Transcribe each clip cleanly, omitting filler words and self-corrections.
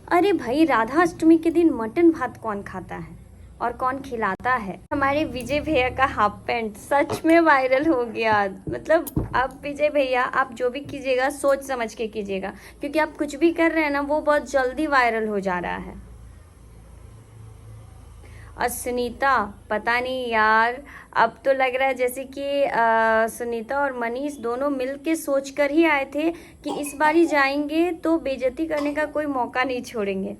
अरे भाई, राधा अष्टमी के दिन मटन भात कौन खाता है और कौन खिलाता है। हमारे विजय भैया का हाफ पैंट सच में वायरल हो गया। मतलब अब विजय भैया, आप जो भी कीजिएगा सोच समझ के कीजिएगा, क्योंकि आप कुछ भी कर रहे हैं ना वो बहुत जल्दी वायरल हो जा रहा है। और सुनीता, पता नहीं यार, अब तो लग रहा है जैसे कि सुनीता और मनीष दोनों मिल के सोच कर ही आए थे कि इस बार ही जाएंगे तो बेइज्जती करने का कोई मौका नहीं छोड़ेंगे।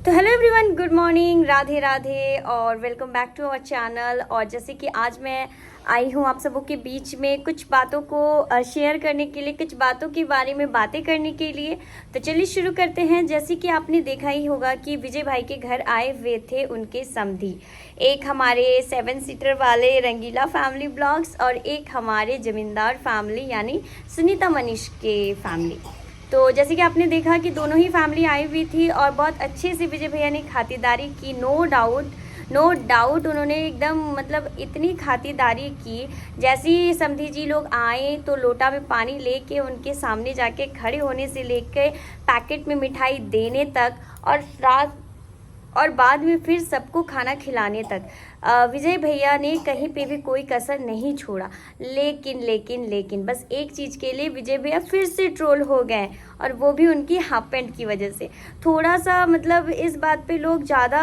तो hello everyone, good morning, Radhe Radhe और welcome back to our channel. और जैसे कि आज मैं आई हूँ आप सबों के बीच में कुछ बातों को शेयर करने के लिए, कुछ बातों के बारे में बातें करने के लिए। तो चलिए शुरू करते हैं। जैसे कि आपने देखा ही होगा कि विजय भाई के घर आए हुए थे उनके समधी, एक हमारे 7 सीटर वाले रंगीला फैमिली ब्लॉग्स और एक हमारे जमींदार फैमिली यानी सुनीता मनीष के फैमिली। तो जैसे कि आपने देखा कि दोनों ही फैमिली आई हुई थी और बहुत अच्छे से विजय भैया ने खातिरदारी की। नो डाउट उन्होंने एकदम मतलब इतनी खातिरदारी की। जैसे ही समधी जी लोग आए तो लोटा में पानी लेके उनके सामने जाके खड़े होने से लेकर पैकेट में मिठाई देने तक और बाद में फिर सबको खाना खिलाने तक विजय भैया ने कहीं पे भी कोई कसर नहीं छोड़ा। लेकिन बस एक चीज़ के लिए विजय भैया फिर से ट्रोल हो गए, और वो भी उनकी हाफ पैंट की वजह से। थोड़ा सा मतलब इस बात पे लोग ज़्यादा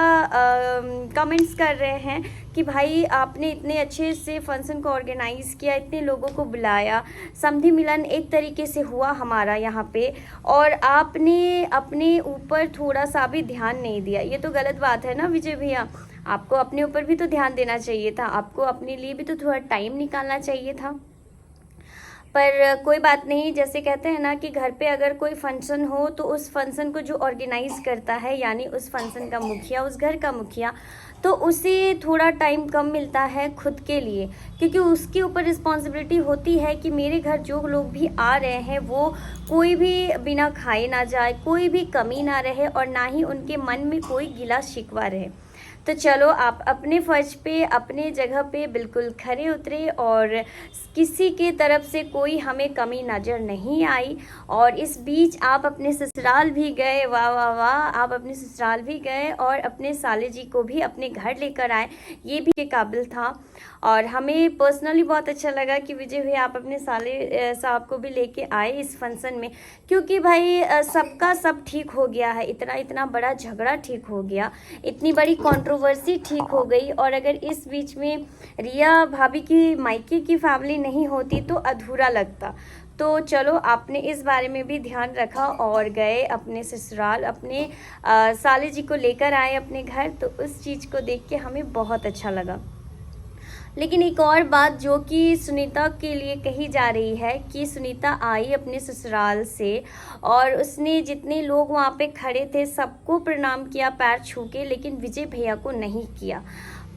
कमेंट्स कर रहे हैं कि भाई आपने इतने अच्छे से फंक्शन को ऑर्गेनाइज़ किया, इतने लोगों को बुलाया, समधी मिलन एक तरीके से हुआ हमारा यहाँ पे, और आपने अपने ऊपर थोड़ा सा भी ध्यान नहीं दिया। ये तो गलत बात है ना विजय भैया, आपको अपने ऊपर भी तो ध्यान देना चाहिए था, आपको अपने लिए भी तो थोड़ा टाइम निकालना चाहिए था। पर कोई बात नहीं, जैसे कहते हैं ना कि घर पे अगर कोई फंक्शन हो तो उस फंक्शन को जो ऑर्गेनाइज करता है यानी उस फंक्शन का मुखिया, उस घर का मुखिया, तो उसे थोड़ा टाइम कम मिलता है खुद के लिए, क्योंकि उसके ऊपर रिस्पॉन्सिबिलिटी होती है कि मेरे घर जो लोग भी आ रहे हैं वो कोई भी बिना खाए ना जाए, कोई भी कमी ना रहे और ना ही उनके मन में कोई गिला शिकवा रहे। तो चलो, आप अपने फर्ज पे अपने जगह पे बिल्कुल खरे उतरे और किसी के तरफ से कोई हमें कमी नज़र नहीं आई। और इस बीच आप अपने ससुराल भी गए, वाह वाह वाह, आप अपने ससुराल भी गए और अपने साले जी को भी अपने घर लेकर आए, ये भी के काबिल था। और हमें पर्सनली बहुत अच्छा लगा कि विजय भैया आप अपने साले साहब को भी लेके आए इस फंक्शन में, क्योंकि भाई सबका सब ठीक हो गया है, इतना बड़ा झगड़ा ठीक हो गया, इतनी बड़ी कंट्रोवर्सी ठीक हो गई। और अगर इस बीच में रिया भाभी की मायके की फैमिली नहीं होती तो अधूरा लगता। तो चलो, आपने इस बारे में भी ध्यान रखा और गए अपने ससुराल, अपने साले जी को लेकर आए अपने घर, तो उस चीज़ को देख के हमें बहुत अच्छा लगा। लेकिन एक और बात जो कि सुनीता के लिए कही जा रही है कि सुनीता आई अपने ससुराल से और उसने जितने लोग वहाँ पे खड़े थे सबको प्रणाम किया पैर छू के, लेकिन विजय भैया को नहीं किया।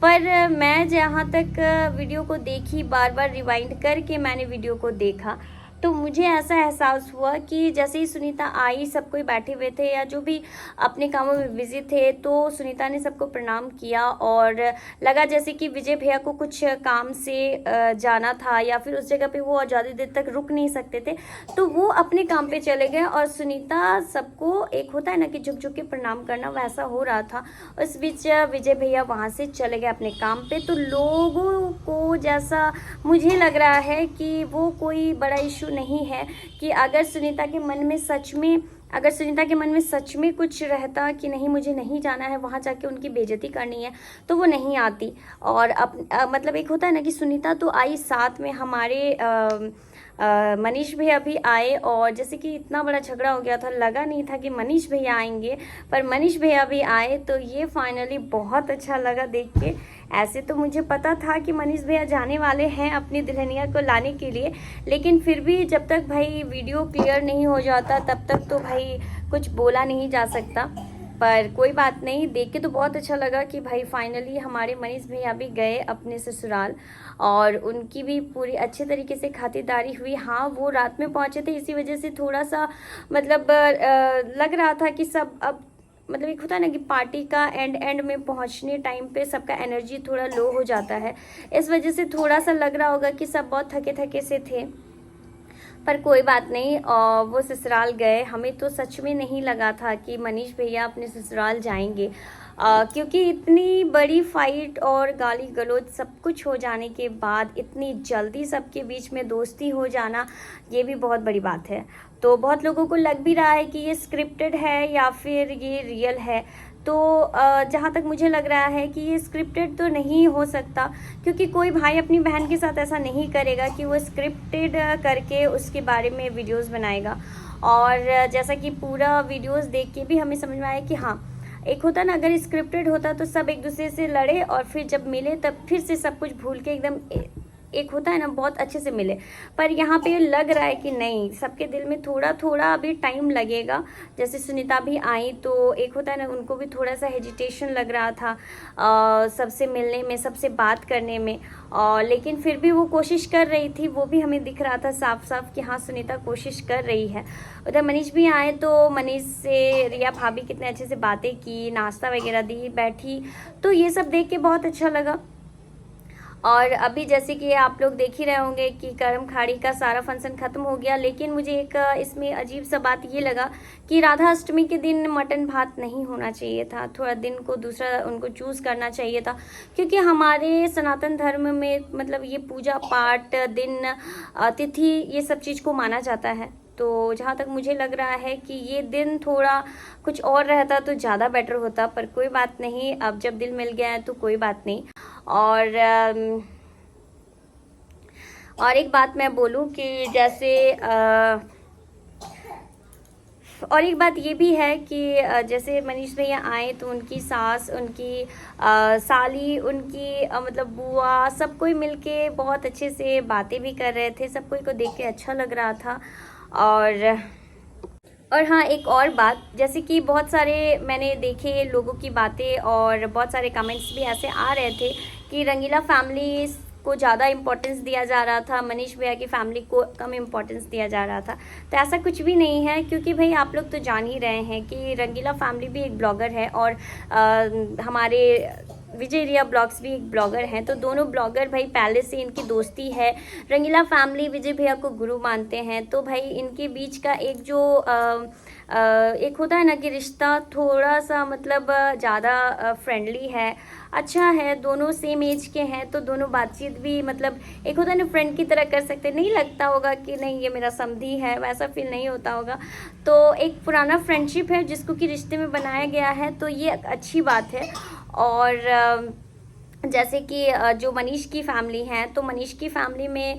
पर मैं जहाँ तक वीडियो को देखी, बार बार रिवाइंड करके मैंने वीडियो को देखा, तो मुझे ऐसा एहसास हुआ कि जैसे ही सुनीता आई, सब कोई बैठे हुए थे या जो भी अपने कामों में बिजी थे, तो सुनीता ने सबको प्रणाम किया और लगा जैसे कि विजय भैया को कुछ काम से जाना था या फिर उस जगह पे वो ज़्यादा देर तक रुक नहीं सकते थे, तो वो अपने काम पे चले गए और सुनीता सबको, एक होता है ना कि झुक झुक के प्रणाम करना, वैसा हो रहा था। उस बीच विजय भैया वहाँ से चले गए अपने काम पे। तो लोगों को जैसा मुझे लग रहा है कि वो कोई बड़ा इशू नहीं है कि अगर सुनीता के मन में सच में कुछ रहता कि नहीं मुझे नहीं जाना है वहाँ जाके उनकी बेइज्जती करनी है, तो वो नहीं आती। और मतलब एक होता है ना कि सुनीता तो आई, साथ में हमारे मनीष भैया भी आए, और जैसे कि इतना बड़ा झगड़ा हो गया था, लगा नहीं था कि मनीष भैया आएंगे, पर मनीष भैया भी आए, तो ये फाइनली बहुत अच्छा लगा देख के। ऐसे तो मुझे पता था कि मनीष भैया जाने वाले हैं अपनी दुल्हनिया को लाने के लिए, लेकिन फिर भी जब तक भाई वीडियो क्लियर नहीं हो जाता तब तक तो भाई कुछ बोला नहीं जा सकता। पर कोई बात नहीं, देख के तो बहुत अच्छा लगा कि भाई फाइनली हमारे मनीष भैया भी गए अपने ससुराल और उनकी भी पूरी अच्छे तरीके से खातिरदारी हुई। हाँ, वो रात में पहुंचे थे, इसी वजह से थोड़ा सा मतलब लग रहा था कि सब अब मतलब एक होता है ना कि पार्टी का एंड में पहुंचने टाइम पे सबका एनर्जी थोड़ा लो हो जाता है, इस वजह से थोड़ा सा लग रहा होगा कि सब बहुत थके थके से थे। पर कोई बात नहीं, वो ससुराल गए। हमें तो सच में नहीं लगा था कि मनीष भैया अपने ससुराल जाएंगे, क्योंकि इतनी बड़ी फाइट और गाली गलौज सब कुछ हो जाने के बाद इतनी जल्दी सबके बीच में दोस्ती हो जाना, ये भी बहुत बड़ी बात है। तो बहुत लोगों को लग भी रहा है कि ये स्क्रिप्टेड है या फिर ये रियल है। तो जहाँ तक मुझे लग रहा है कि ये स्क्रिप्टेड तो नहीं हो सकता, क्योंकि कोई भाई अपनी बहन के साथ ऐसा नहीं करेगा कि वो स्क्रिप्टेड करके उसके बारे में वीडियोस बनाएगा। और जैसा कि पूरा वीडियोस देख के भी हमें समझ में आया कि हाँ, एक होता ना, अगर स्क्रिप्टेड होता तो सब एक दूसरे से लड़े और फिर जब मिले तब फिर से सब कुछ भूल के एकदम एक होता है ना, बहुत अच्छे से मिले। पर यहाँ पे लग रहा है कि नहीं, सबके दिल में थोड़ा थोड़ा अभी टाइम लगेगा। जैसे सुनीता भी आई तो एक होता है ना, उनको भी थोड़ा सा हेजिटेशन लग रहा था सबसे मिलने में, सबसे बात करने में। लेकिन फिर भी वो कोशिश कर रही थी, वो भी हमें दिख रहा था साफ साफ कि हाँ, सुनीता कोशिश कर रही है। उधर मनीष भी आए तो मनीष से रिया भाभी कितने अच्छे से बातें की, नाश्ता वगैरह दी, बैठी, तो ये सब देख के बहुत अच्छा लगा। और अभी जैसे कि आप लोग देख ही रहे होंगे कि करम खाड़ी का सारा फंक्शन ख़त्म हो गया। लेकिन मुझे एक इसमें अजीब सा बात ये लगा कि राधा अष्टमी के दिन मटन भात नहीं होना चाहिए था, थोड़ा दिन को दूसरा उनको चूज़ करना चाहिए था, क्योंकि हमारे सनातन धर्म में मतलब ये पूजा पाठ दिन तिथि ये सब चीज़ को माना जाता है। तो जहाँ तक मुझे लग रहा है कि ये दिन थोड़ा कुछ और रहता तो ज़्यादा बेटर होता, पर कोई बात नहीं, अब जब दिल मिल गया है तो कोई बात नहीं। और एक बात मैं बोलूँ कि जैसे और एक बात ये भी है कि जैसे मनीष भैया आए तो उनकी सास, उनकी साली, उनकी मतलब बुआ, सब कोई मिलके बहुत अच्छे से बातें भी कर रहे थे। सब कोई को देख के अच्छा लग रहा था। और हाँ, एक और बात, जैसे कि बहुत सारे मैंने देखे लोगों की बातें और बहुत सारे कमेंट्स भी ऐसे आ रहे थे कि रंगीला फैमिली को ज़्यादा इम्पोर्टेंस दिया जा रहा था, मनीष भैया की फैमिली को कम इम्पोर्टेंस दिया जा रहा था। तो ऐसा कुछ भी नहीं है, क्योंकि भाई आप लोग तो जान ही रहे हैं कि रंगीला फैमिली भी एक ब्लॉगर है और हमारे विजय रिया ब्लॉग्स भी एक ब्लॉगर हैं। तो दोनों ब्लॉगर भाई पहले से इनकी दोस्ती है। रंगीला फैमिली विजय भैया को गुरु मानते हैं, तो भाई इनके बीच का एक जो एक होता है ना कि रिश्ता थोड़ा सा मतलब ज़्यादा फ्रेंडली है, अच्छा है। दोनों सेम एज के हैं तो दोनों बातचीत भी मतलब एक होता है ना फ्रेंड की तरह कर सकते, नहीं लगता होगा कि नहीं ये मेरा समधी है, वैसा फील नहीं होता होगा। तो एक पुराना फ्रेंडशिप है जिसको कि रिश्ते में बनाया गया है, तो ये अच्छी बात है। और जैसे कि जो मनीष की फैमिली है, तो मनीष की फैमिली में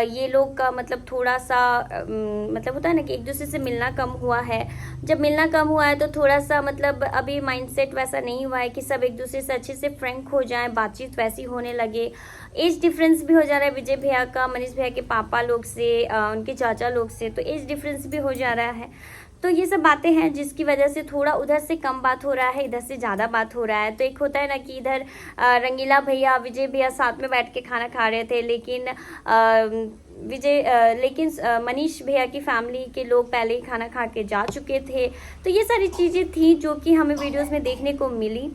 ये लोग का मतलब थोड़ा सा मतलब होता है ना कि एक दूसरे से मिलना कम हुआ है। जब मिलना कम हुआ है तो थोड़ा सा मतलब अभी माइंडसेट वैसा नहीं हुआ है कि सब एक दूसरे से अच्छे से फ्रैंक हो जाएं, बातचीत वैसी होने लगे। एज डिफरेंस भी हो जा रहा है विजय भैया का मनीष भैया के पापा लोग से, उनके चाचा लोग से, तो एज डिफरेंस भी हो जा रहा है। तो ये सब बातें हैं जिसकी वजह से थोड़ा उधर से कम बात हो रहा है, इधर से ज़्यादा बात हो रहा है। तो एक होता है ना कि इधर रंगीला भैया विजय भैया साथ में बैठ के खाना खा रहे थे, लेकिन मनीष भैया की फैमिली के लोग पहले ही खाना खा के जा चुके थे। तो ये सारी चीज़ें थी जो कि हमें वीडियोस में देखने को मिली।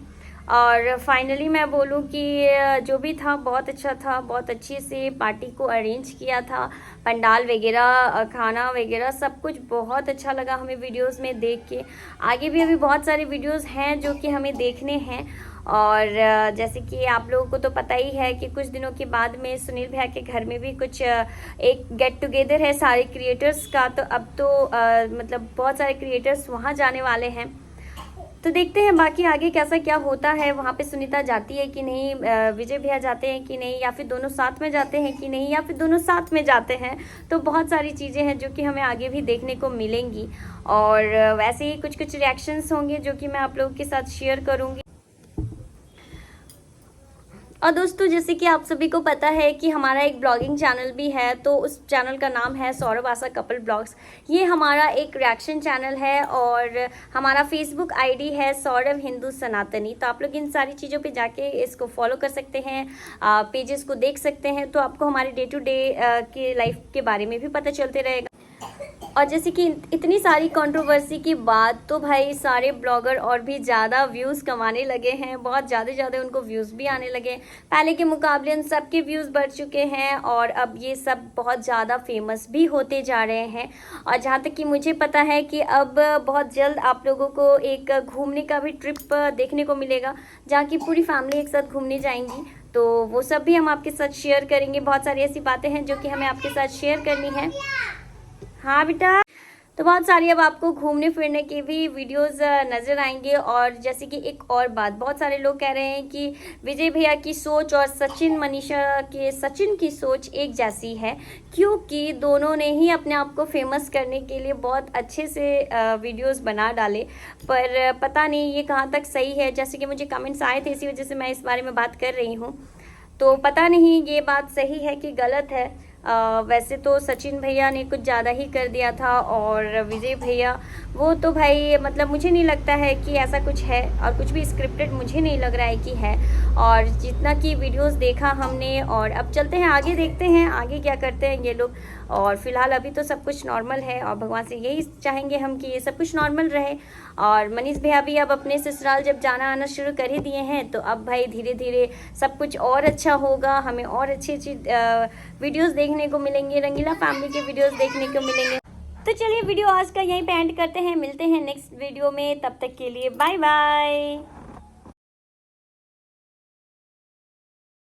और फाइनली मैं बोलूँ कि जो भी था बहुत अच्छा था, बहुत अच्छे से पार्टी को अरेंज किया था, पंडाल वगैरह, खाना वगैरह सब कुछ बहुत अच्छा लगा हमें वीडियोस में देख के। आगे भी अभी बहुत सारे वीडियोस हैं जो कि हमें देखने हैं। और जैसे कि आप लोगों को तो पता ही है कि कुछ दिनों के बाद में सुनील भैया के घर में भी कुछ एक गेट टुगेदर है सारे क्रिएटर्स का। तो अब तो मतलब बहुत सारे क्रिएटर्स वहाँ जाने वाले हैं, तो देखते हैं बाकी आगे कैसा क्या होता है। वहाँ पे सुनीता जाती है कि नहीं, विजय भैया जाते हैं कि नहीं, या फिर दोनों साथ में जाते हैं कि नहीं, या फिर दोनों साथ में जाते हैं। तो बहुत सारी चीज़ें हैं जो कि हमें आगे भी देखने को मिलेंगी। और वैसे ही कुछ कुछ रिएक्शंस होंगे जो कि मैं आप लोगों के साथ शेयर करूँगी। और दोस्तों, जैसे कि आप सभी को पता है कि हमारा एक ब्लॉगिंग चैनल भी है, तो उस चैनल का नाम है सौरभ आशा कपल ब्लॉग्स। ये हमारा एक रिएक्शन चैनल है और हमारा फेसबुक आईडी है सौरभ हिंदू सनातनी। तो आप लोग इन सारी चीज़ों पे जाके इसको फॉलो कर सकते हैं, पेजेस को देख सकते हैं, तो आपको हमारे डे टू डे के लाइफ के बारे में भी पता चलते रहेगा। और जैसे कि इतनी सारी कंट्रोवर्सी की बात तो भाई सारे ब्लॉगर और भी ज़्यादा व्यूज़ कमाने लगे हैं, बहुत ज़्यादा उनको व्यूज़ भी आने लगे। पहले के मुकाबले उन सब के व्यूज़ बढ़ चुके हैं और अब ये सब बहुत ज़्यादा फेमस भी होते जा रहे हैं। और जहाँ तक कि मुझे पता है कि अब बहुत जल्द आप लोगों को एक घूमने का भी ट्रिप देखने को मिलेगा, जहाँ की पूरी फैमिली एक साथ घूमने जाएंगी। तो वो सब भी हम आपके साथ शेयर करेंगे। बहुत सारी ऐसी बातें हैं जो कि हमें आपके साथ शेयर करनी है। हाँ बेटा, तो बहुत सारी अब आपको घूमने फिरने की भी वीडियोस नज़र आएंगे। और जैसे कि एक और बात, बहुत सारे लोग कह रहे हैं कि विजय भैया की सोच और सचिन की सोच एक जैसी है, क्योंकि दोनों ने ही अपने आप को फेमस करने के लिए बहुत अच्छे से वीडियोस बना डाले। पर पता नहीं ये कहाँ तक सही है। जैसे कि मुझे कमेंट्स आए थे, इसी वजह से मैं इस बारे में बात कर रही हूँ। तो पता नहीं ये बात सही है कि गलत है। वैसे तो सचिन भैया ने कुछ ज़्यादा ही कर दिया था और विजय भैया वो तो भाई मतलब मुझे नहीं लगता है कि ऐसा कुछ है, और कुछ भी स्क्रिप्टेड मुझे नहीं लग रहा है कि है। और जितना कि वीडियोस देखा हमने, और अब चलते हैं आगे, देखते हैं आगे क्या करते हैं ये लोग। और फिलहाल अभी तो सब कुछ नॉर्मल है और भगवान से यही चाहेंगे हम कि ये सब कुछ नॉर्मल रहे। और मनीष भैया भी अब अपने ससुराल जब जाना आना शुरू कर ही दिए हैं, तो अब भाई धीरे धीरे सब कुछ और अच्छा होगा, हमें और अच्छी अच्छी वीडियोस देखने को मिलेंगे, रंगीला फैमिली के वीडियोस देखने को मिलेंगे। तो चलिए वीडियो आज का यहीं पे एंड करते हैं, मिलते हैं नेक्स्ट वीडियो में, तब तक के लिए बाय बाय।